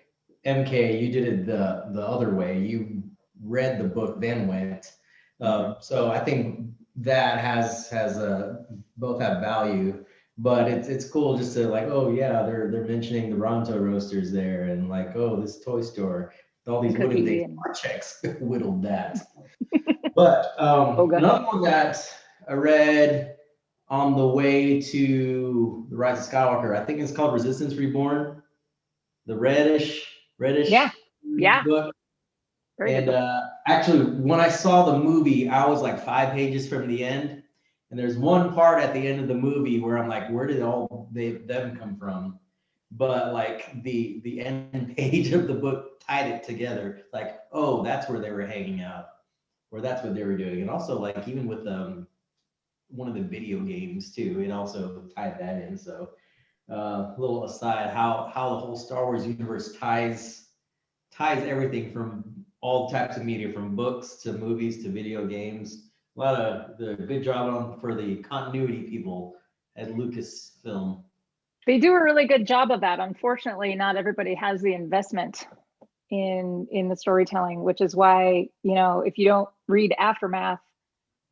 MK, you did it the other way. You read the book, then went. So I think that has both have value, but it's cool just to like, oh yeah, they're mentioning the Ronto roasters there, and like, oh, this toy store, all these what if they checks whittled that. But another one that I read on the way to the Rise of Skywalker, I think it's called Resistance Reborn, the reddish book. And actually, when I saw the movie, I was like 5 pages from the end. And there's one part at the end of the movie where I'm like, where did all them come from? But like the end page of the book tied it together. Like, oh, that's where they were hanging out, or that's what they were doing. And also, like, even with one of the video games too, it also tied that in. So, little aside, how the whole Star Wars universe ties everything from all types of media, from books to movies to video games. A lot of the good job for the continuity people at Lucasfilm. They do a really good job of that. Unfortunately, not everybody has the investment in the storytelling, which is why, if you don't read Aftermath,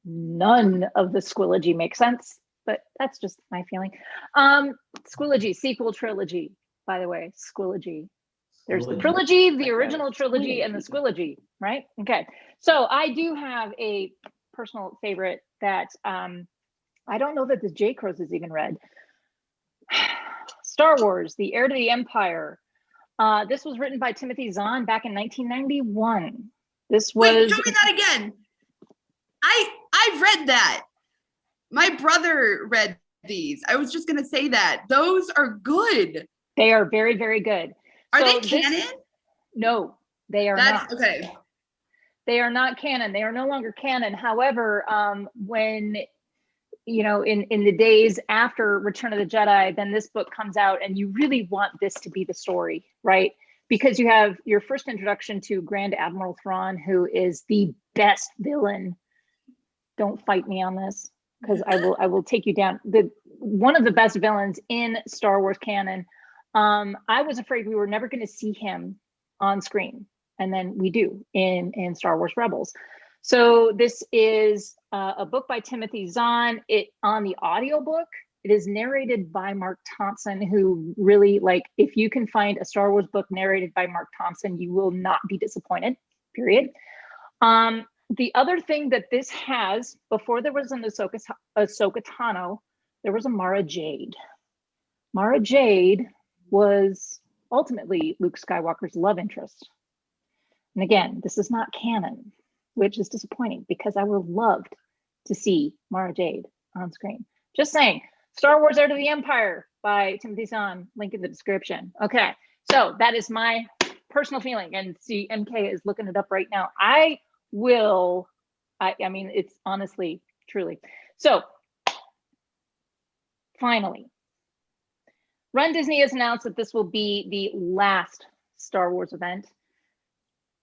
none of the Squilogy makes sense. But that's just my feeling. Squilogy, sequel trilogy, by the way, Squilogy. There's the trilogy, the original trilogy, and the Squilogy, right? Okay. So I do have a personal favorite that I don't know that the J. Crows is even read. Star Wars, The Heir to the Empire. This was written by Timothy Zahn back in 1991. This was. Wait, show me that again. I've read that. My brother read these. I was just gonna say that. Those are good. They are very, very good. Are they canon? No, they are not. Okay. They are not canon. They are no longer canon. However, when in the days after Return of the Jedi, then this book comes out, and you really want this to be the story, right? Because you have your first introduction to Grand Admiral Thrawn, who is the best villain. Don't fight me on this, because I will take you down. One of the best villains in Star Wars canon. I was afraid we were never going to see him on screen, and then we do in Star Wars Rebels. So this is a book by Timothy Zahn. On the audiobook, it is narrated by Mark Thompson, who really, like, if you can find a Star Wars book narrated by Mark Thompson, you will not be disappointed, period. The other thing that this has, before there was an Ahsoka Tano, there was a Mara Jade. Mara Jade was ultimately Luke Skywalker's love interest. And again, this is not canon, which is disappointing, because I would have loved to see Mara Jade on screen. Just saying. Star Wars Heir to the Empire by Timothy Zahn, link in the description. Okay, so that is my personal feeling, and see, MK is looking it up right now. I mean, it's honestly, truly. So, finally, Run Disney has announced that this will be the last Star Wars event,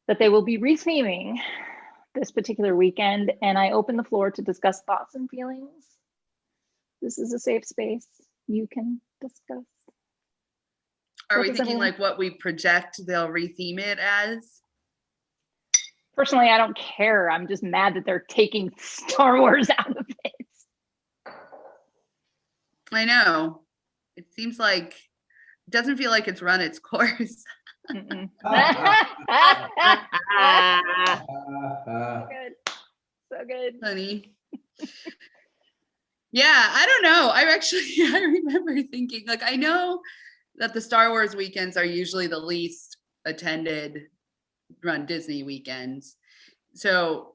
that they will be retheming this particular weekend, and I open the floor to discuss thoughts and feelings. This is a safe space. You can discuss. Are we thinking like what we project they'll retheme it as? Personally, I don't care. I'm just mad that they're taking Star Wars out of it. I know. It seems like it doesn't feel like it's run its course. So good. Honey. Yeah, I don't know. I remember thinking, like, I know that the Star Wars weekends are usually the least attended Run Disney weekends. So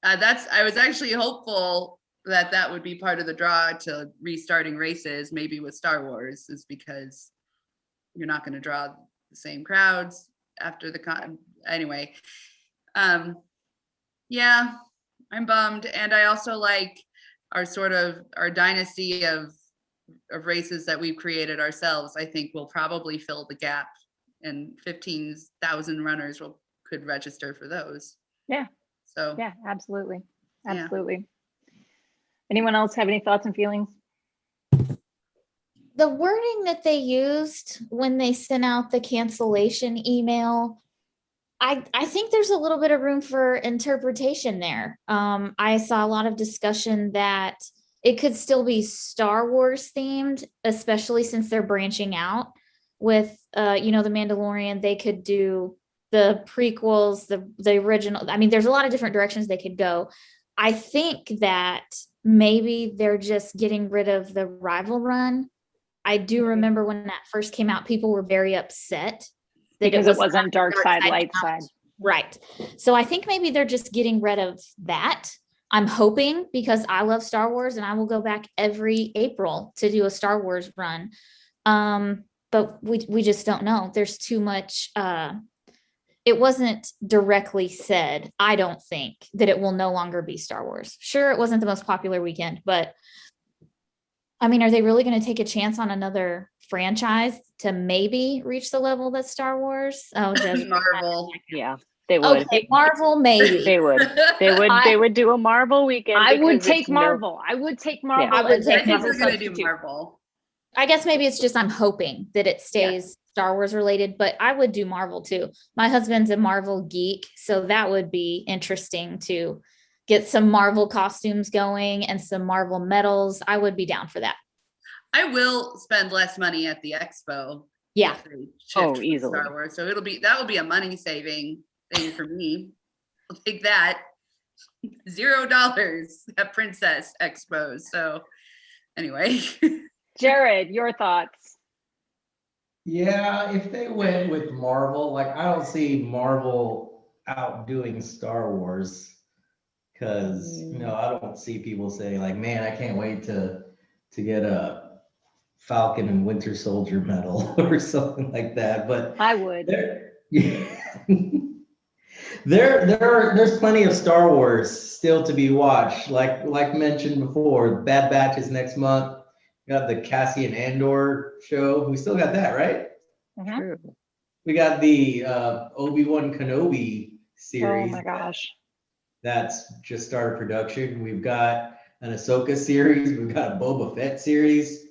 I was actually hopeful that would be part of the draw to restarting races, maybe with Star Wars, is because you're not going to draw the same crowds after the con. Anyway, Yeah, I'm bummed. And I also like our dynasty of races that we've created ourselves. I think will probably fill the gap, and 15,000 runners could register for those. Yeah. So yeah, absolutely. Yeah. Anyone else have any thoughts and feelings? The wording that they used when they sent out the cancellation email, I think there's a little bit of room for interpretation there. I saw a lot of discussion that it could still be Star Wars themed, especially since they're branching out with, the Mandalorian. They could do the prequels, the original. I mean, there's a lot of different directions they could go. I think that maybe they're just getting rid of the rival run. I do remember when that first came out, people were very upset because it wasn't dark side, light side. Right. So I think maybe they're just getting rid of that. I'm hoping, because I love Star Wars and I will go back every April to do a Star Wars run. But we just don't know. There's too much. It wasn't directly said, I don't think, that it will no longer be Star Wars. Sure, it wasn't the most popular weekend, but I mean, are they really going to take a chance on another franchise to maybe reach the level that's Star Wars? Oh, just Marvel. Yeah, they would. Okay, Marvel, maybe. They would. They would do a Marvel weekend. I would take Marvel. I would take Marvel. I would take I think Marvel we're going to do Marvel. I guess maybe it's just I'm hoping that it stays Star Wars related, but I would do Marvel too. My husband's a Marvel geek, so that would be interesting to get some Marvel costumes going and some Marvel medals. I would be down for that. I will spend less money at the expo. Yeah. Easily. Star Wars. So that will be a money saving thing for me. I'll take that. $0 at Princess Expos. So anyway. Jared, your thoughts? Yeah, if they went with Marvel, like I don't see Marvel outdoing Star Wars, because I don't see people say like, man, I can't wait to get a Falcon and Winter Soldier medal or something like that. But I would. There's plenty of Star Wars still to be watched. Like mentioned before, Bad Batch is next month. We got the Cassian Andor show. We still got that, right? Mm-hmm. True. We got the Obi-Wan Kenobi series. Oh my gosh. That's just started production. We've got an Ahsoka series. We've got a Boba Fett series.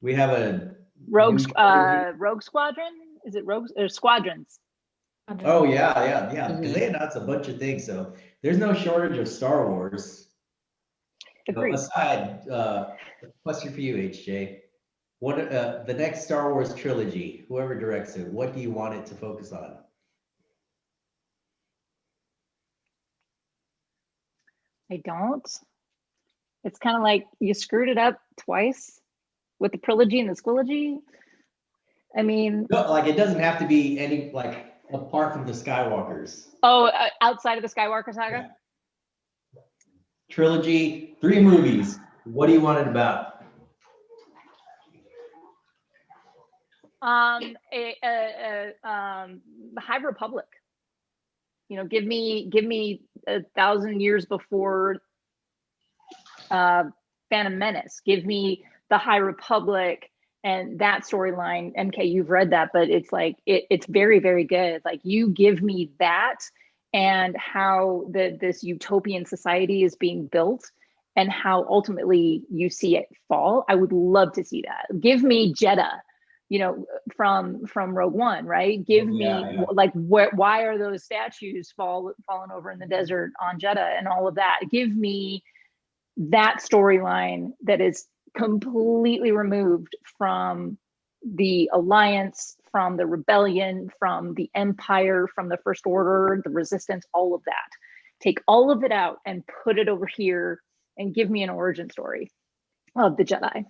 We have a Rogue Squadron. Is it Rogue or Squadrons? Oh yeah. Because they announced a bunch of things, so there's no shortage of Star Wars. Agreed. Aside, question for you, HJ. What the next Star Wars trilogy? Whoever directs it, what do you want it to focus on? I don't. It's kind of like you screwed it up twice with the trilogy and the squilogy. I mean, No, like it doesn't have to be any like apart from the Skywalkers. Oh, outside of the Skywalker saga? Yeah. Trilogy, 3 movies. What do you want it about? High Republic. Give me 1,000 years before Phantom Menace. Give me the High Republic and that storyline. MK, you've read that, but it's like it's very, very good. Like you give me that and how this utopian society is being built and how ultimately you see it fall. I would love to see that. Give me Jeddah, from Rogue One, right? Give me like why are those statues falling over in the desert on Jeddah and all of that? Give me that storyline that is completely removed from the Alliance, from the Rebellion, from the Empire, from the First Order, the Resistance, all of that. Take all of it out and put it over here and give me an origin story of the Jedi.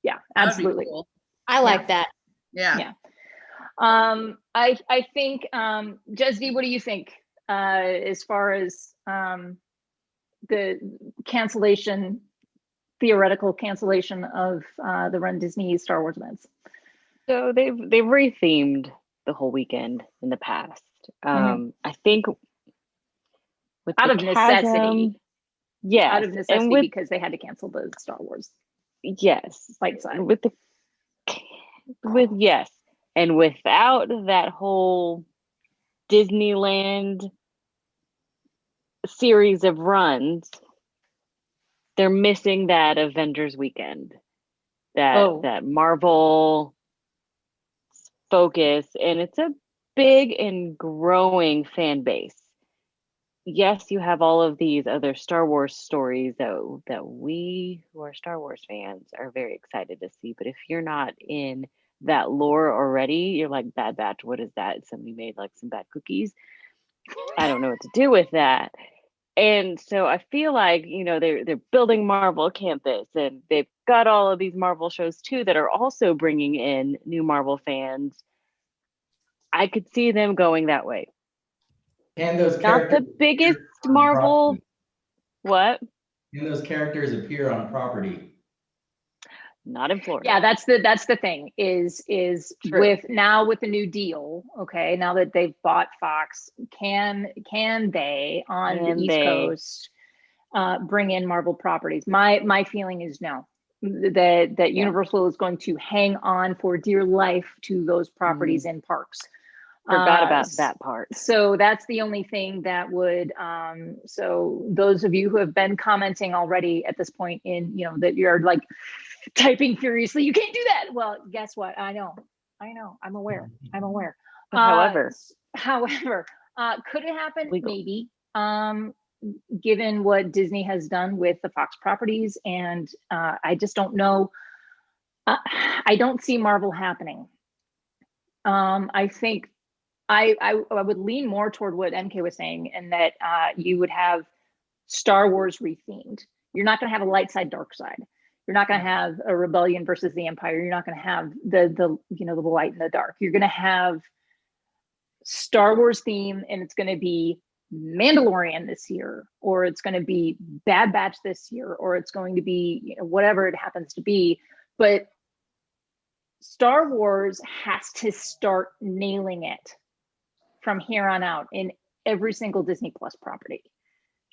Yeah, absolutely. Cool. I like that. Yeah. I think, Jesdi, what do you think as far as the theoretical cancellation of the Run Disney Star Wars events? So they've rethemed the whole weekend in the past. I think with out the of necessity. chasm. Yes, Out of necessity and with, because they had to cancel the Star Wars yes, light side. Yes, and without that whole Disneyland series of runs, they're missing that Avengers weekend, that Marvel focus, and it's a big and growing fan base. Yes, you have all of these other Star Wars stories that we who are Star Wars fans are very excited to see. But if you're not in that lore already, you're like, Bad Batch, what is that? Somebody made like some bad cookies. I don't know what to do with that. And so I feel like, they're building Marvel Campus, and they've got all of these Marvel shows too that are also bringing in new Marvel fans. I could see them going that way. And those Not the biggest Marvel. What? And those characters appear on property. Not in Florida. Yeah, that's the thing is True. with the new deal. Okay, now that they've bought Fox, can they on the East Coast bring in Marvel properties? My feeling is no. That Universal is going to hang on for dear life to those properties in parks. Forgot about that part. So that's the only thing that would, so those of you who have been commenting already at this point in, that you're like typing furiously, you can't do that. Well, guess what? I know, I'm aware. However, could it happen? Legal. Maybe, given what Disney has done with the Fox properties. And I just don't know. I don't see Marvel happening. I think I would lean more toward what MK was saying, and that you would have Star Wars rethemed. You're not going to have a light side, dark side. You're not going to have a rebellion versus the Empire. You're not going to have the light and the dark. You're going to have Star Wars theme, and it's going to be Mandalorian this year, or it's going to be Bad Batch this year, or it's going to be whatever it happens to be. But Star Wars has to start nailing it from here on out in every single Disney Plus property,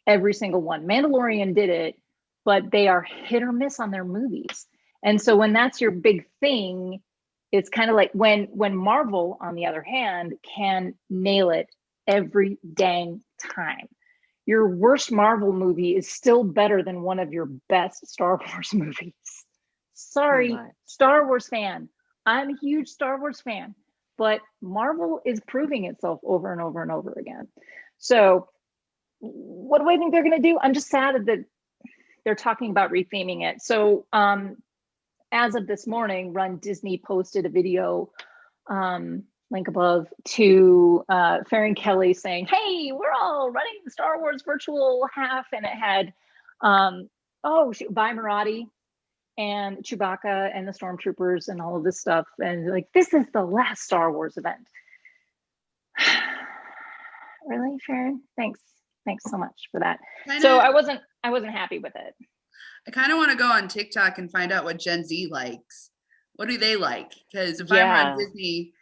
every single one. Mandalorian did it, but they are hit or miss on their movies. And so when that's your big thing, it's kind of like when Marvel, on the other hand, can nail it every dang time. Your worst Marvel movie is still better than one of your best Star Wars movies. Sorry, Star Wars fan. I'm a huge Star Wars fan. But Marvel is proving itself over and over and over again. So what do I think they're going to do? I'm just sad that they're talking about retheming it. So as of this morning, Run Disney posted a video, link above, to Farron Kelly saying, hey, we're all running the Star Wars virtual half. And it had, Bye Marathi and Chewbacca and the Stormtroopers and all of this stuff. And like, this is the last Star Wars event. Really, Sharon? Thanks so much for that. So I wasn't happy with it. I kind of want to go on TikTok and find out what Gen Z likes. What do they like? Because if I'm on Disney,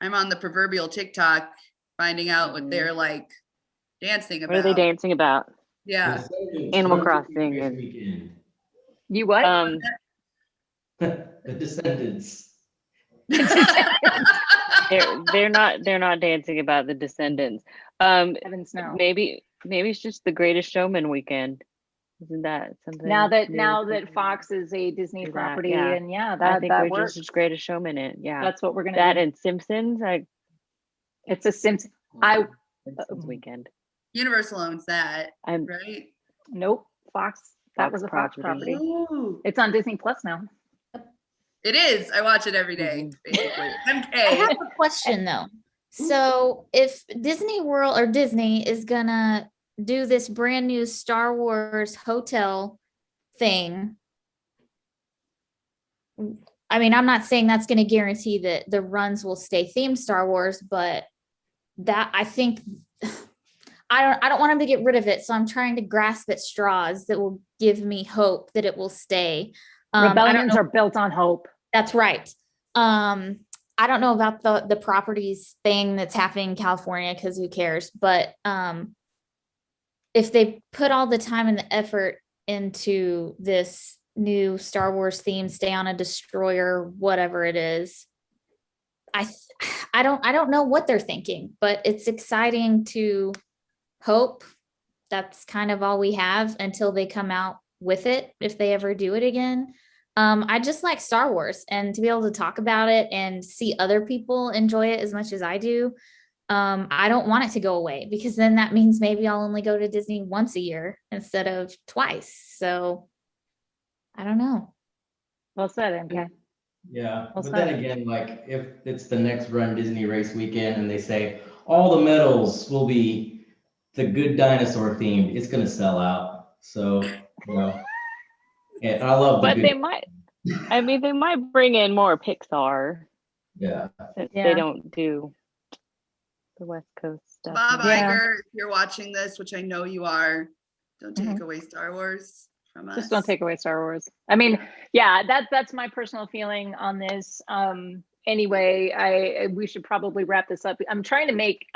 I'm on the proverbial TikTok finding out what they're like dancing about. What are they dancing about? Yeah. Animal Crossing. And you what? The Descendants. They're not dancing about the Descendants. Heavens no. Maybe it's just the Greatest Showman weekend. Isn't that something? Now that Fox is a Disney property, and I think that we're works. just Greatest Showman it. Yeah, that's what we're gonna. That do. And Simpsons. It's a Simpsons. Simpsons weekend. Universal owns that, right? Nope, Fox. That was a Fox property. Ooh. It's on Disney Plus now. It is. I watch it every day, basically. MK. I have a question though. So if Disney World or Disney is gonna do this brand new Star Wars hotel thing, I mean, I'm not saying that's going to guarantee that the runs will stay themed Star Wars, but that I think I don't want them to get rid of it. So I'm trying to grasp at straws that will give me hope that it will stay. Rebellions are built on hope. That's right. I don't know about the properties thing that's happening in California, because who cares? But if they put all the time and the effort into this new Star Wars theme, stay on a destroyer, whatever it is, I don't know what they're thinking, but it's exciting to hope that's kind of all we have until they come out with it, if they ever do it again. I just like Star Wars, and to be able to talk about it and see other people enjoy it as much as I do. I don't want it to go away, because then that means maybe I'll only go to Disney once a year instead of twice. So I don't know. Well said, MK. Yeah, Well but said. then again, like if it's the next Run Disney race weekend and they say all the medals will be the Good Dinosaur themed, it's gonna sell out. So, and I love the But good. they might bring in more Pixar Yeah. since Yeah. they don't do the West Coast stuff. Bob Yeah. Iger, if you're watching this, which I know you are, don't take away Star Wars from us. Just don't take away Star Wars. I mean, yeah, that's my personal feeling on this. Anyway, we should probably wrap this up. I'm trying to make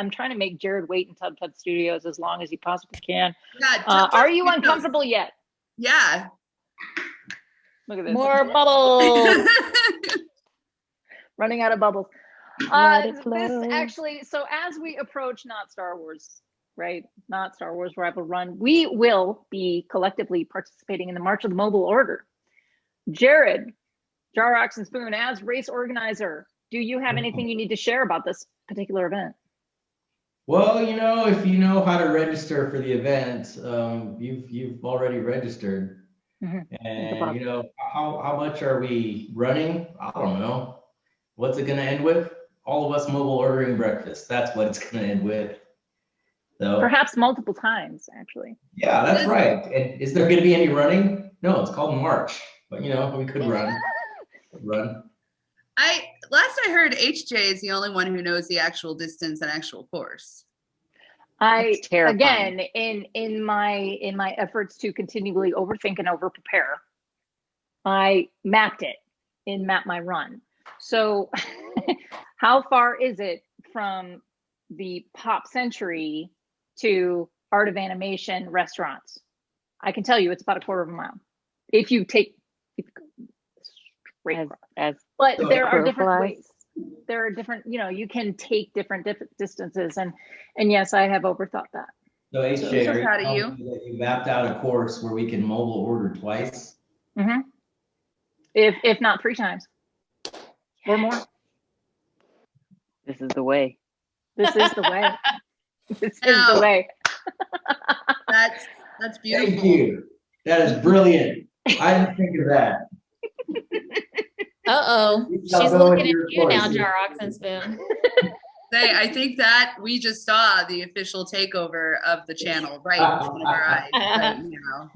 Jared wait in Tub Tub Studios as long as he possibly can. Yeah, Are you uncomfortable yet? Yeah. Look at this. More bubbles. Running out of bubbles. Let it This flow. actually, so as we approach not Star Wars, right? Not Star Wars Rival Run, we will be collectively participating in the March of the Mobile Order. Jared, JarOxandspoon, as race organizer, do you have anything you need to share about this particular event? Well, if you know how to register for the event, you've already registered. Mhm. And how much are we running? I don't know. What's it gonna end with? All of us mobile ordering breakfast. That's what it's gonna end with. So Perhaps multiple times, actually. yeah, that's right. And is there gonna be any running? No, it's called March. But we could run. Last I heard, HJ is the only one who knows the actual distance and actual course. That's terrifying. Again, in my efforts to continually overthink and over prepare, I mapped it in Map My Run. So how far is it from the Pop Century to Art of Animation restaurants? I can tell you it's about a quarter of a mile. If you go straight across. But there are different ways. There are different, you can take different distances, and yes, I have overthought that. So HJ, So are proud of telling you. me that you mapped out a course where we can mobile order twice? Mm-hmm. If not 3 times or more. This is the way. This is the way. This is the way. That's beautiful. Thank you. That is brilliant. I didn't think of that. Uh-oh. She's looking at you now, JarOxandspoon. I think that we just saw the official takeover of the channel right in front of our eyes right now.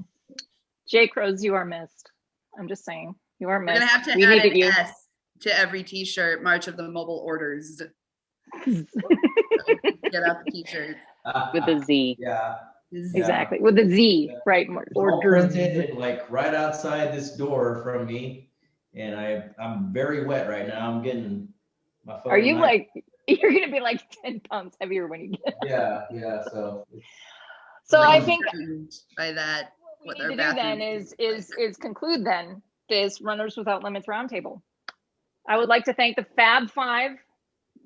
J. Crows, you are missed. I'm just saying. You are We're missed. gonna have to We add needed an you. S to every t-shirt, March of the Mobile Orders. Get out the t-shirt. With a Z. Yeah. Exactly. With a Z, right? It's all printed like right outside this door from me, and I'm very wet right now. I'm getting my phone. Are you like, you're gonna be like 10 pounds heavier when you get Yeah. So I think by that what we need to do then is conclude then this Runners Without Limits roundtable. I would like to thank the Fab Five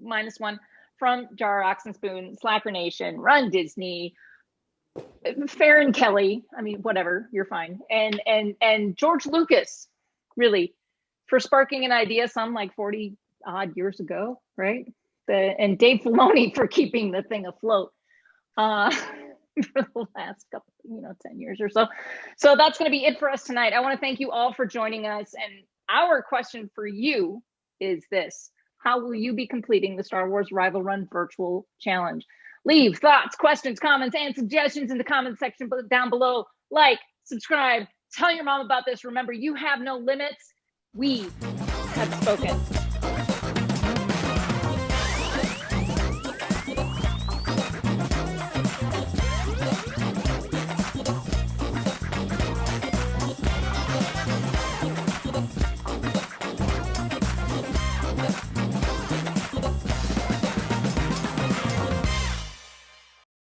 -1 from JarOxandspoon, Slacker Nation, Run Disney, Farron Kelly. I mean, whatever, you're fine. And George Lucas, really, for sparking an idea some like 40 odd years ago, right? And Dave Filoni for keeping the thing afloat for the last couple, 10 years or so. So that's going to be it for us tonight. I want to thank you all for joining us. And our question for you is this: how will you be completing the Star Wars Rival Run virtual challenge? Leave thoughts, questions, comments, and suggestions in the comment section down below. Like, subscribe, tell your mom about this. Remember, you have no limits. We have spoken.